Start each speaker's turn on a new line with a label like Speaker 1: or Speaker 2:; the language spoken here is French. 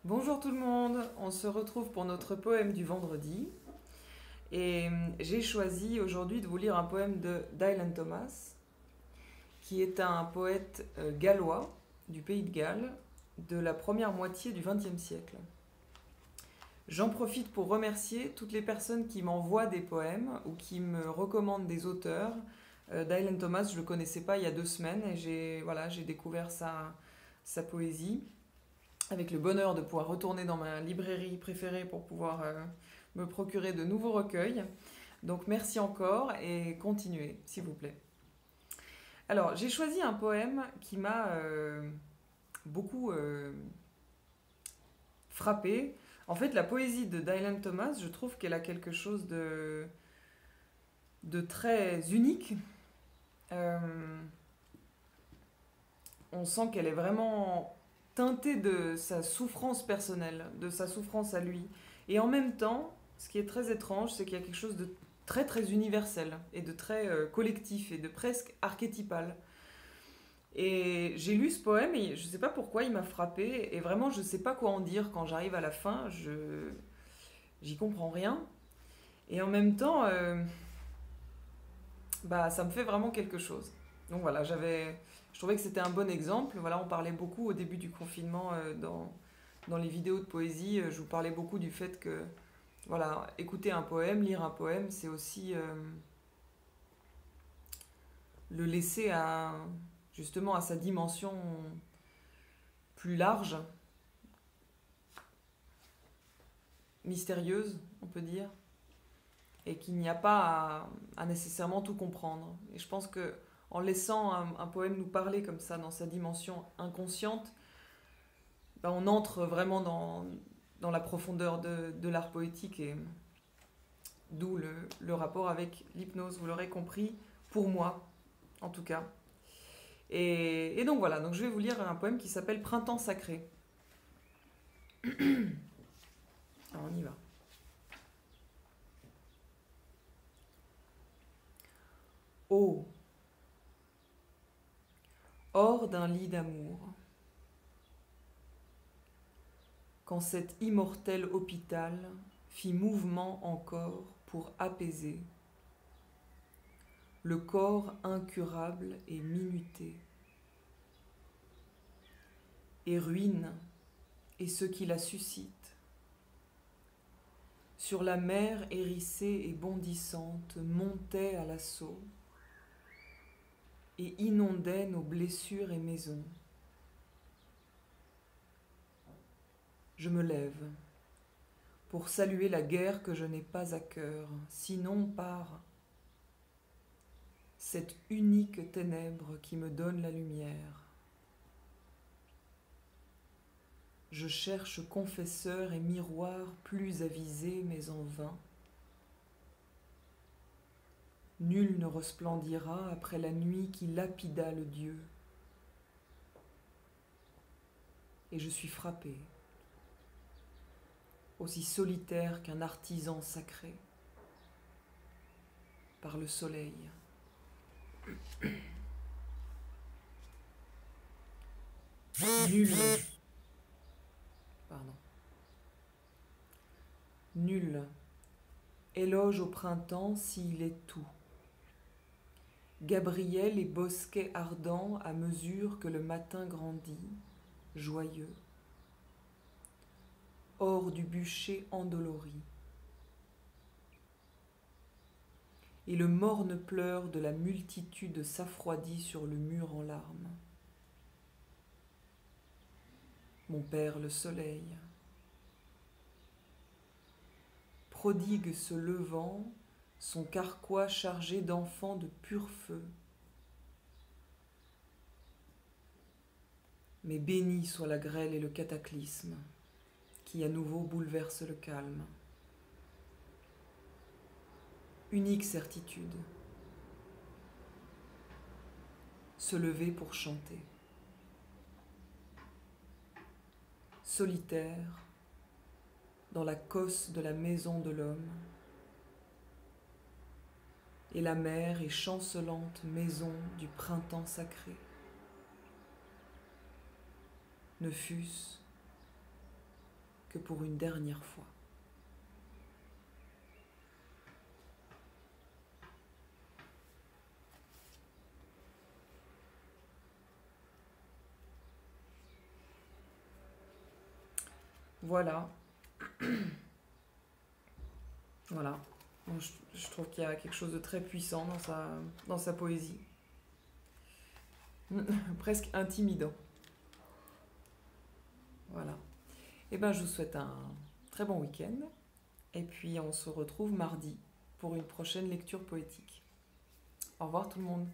Speaker 1: Bonjour tout le monde, on se retrouve pour notre poème du vendredi et j'ai choisi aujourd'hui de vous lire un poème de Dylan Thomas qui est un poète gallois du pays de Galles de la première moitié du XXe siècle. J'en profite pour remercier toutes les personnes qui m'envoient des poèmes ou qui me recommandent des auteurs. Dylan Thomas, je ne le connaissais pas il y a 2 semaines et j'ai découvert sa poésie avec le bonheur de pouvoir retourner dans ma librairie préférée pour pouvoir me procurer de nouveaux recueils. Donc merci encore et continuez, s'il vous plaît. Alors, j'ai choisi un poème qui m'a beaucoup frappé. En fait, la poésie de Dylan Thomas, je trouve qu'elle a quelque chose de très unique. Euh, on sent qu'elle est vraiment teintée de sa souffrance personnelle, de sa souffrance à lui. Et en même temps, ce qui est très étrange, c'est qu'il y a quelque chose de très très universel et de très collectif et de presque archétypal. Et j'ai lu ce poème et je ne sais pas pourquoi il m'a frappé et vraiment je ne sais pas quoi en dire quand j'arrive à la fin, j'y comprends rien. Et en même temps, bah, ça me fait vraiment quelque chose. Donc voilà, je trouvais que c'était un bon exemple. Voilà, on parlait beaucoup au début du confinement dans les vidéos de poésie. Je vous parlais beaucoup du fait que, voilà, écouter un poème, lire un poème, c'est aussi le laisser justement à sa dimension plus large, mystérieuse, on peut dire, et qu'il n'y a pas à nécessairement tout comprendre. Et je pense que en laissant un poème nous parler comme ça dans sa dimension inconsciente, ben on entre vraiment dans la profondeur de l'art poétique et d'où le rapport avec l'hypnose, vous l'aurez compris, pour moi en tout cas. Et donc voilà, donc je vais vous lire un poème qui s'appelle Printemps sacré. Alors on y va. Oh, hors d'un lit d'amour, quand cet immortel hôpital fit mouvement encore pour apaiser le corps incurable et minuté, et ruine et ce qui la suscite, sur la mer hérissée et bondissante montait à l'assaut et inondait nos blessures et maisons. Je me lève pour saluer la guerre que je n'ai pas à cœur, sinon par cette unique ténèbre qui me donne la lumière. Je cherche confesseur et miroir plus avisé, mais en vain. Nul ne resplendira après la nuit qui lapida le Dieu. Et je suis frappé, aussi solitaire qu'un artisan sacré, par le soleil. Nul, pardon, nul éloge au printemps s'il est tout. Gabriel et bosquet ardent à mesure que le matin grandit, joyeux, hors du bûcher endolori. Et le morne pleur de la multitude s'affroidit sur le mur en larmes. Mon père le soleil, prodigue se levant, son carquois chargé d'enfants de pur feu. Mais béni soit la grêle et le cataclysme, qui à nouveau bouleverse le calme. Unique certitude, se lever pour chanter. Solitaire, dans la cosse de la maison de l'homme, et la mère et chancelante maison du printemps sacré. Ne fût-ce que pour une dernière fois. Voilà. Voilà. Bon, je trouve qu'il y a quelque chose de très puissant dans sa poésie. Presque intimidant. Voilà. Et ben, je vous souhaite un très bon week-end. Et puis, on se retrouve mardi pour une prochaine lecture poétique. Au revoir tout le monde.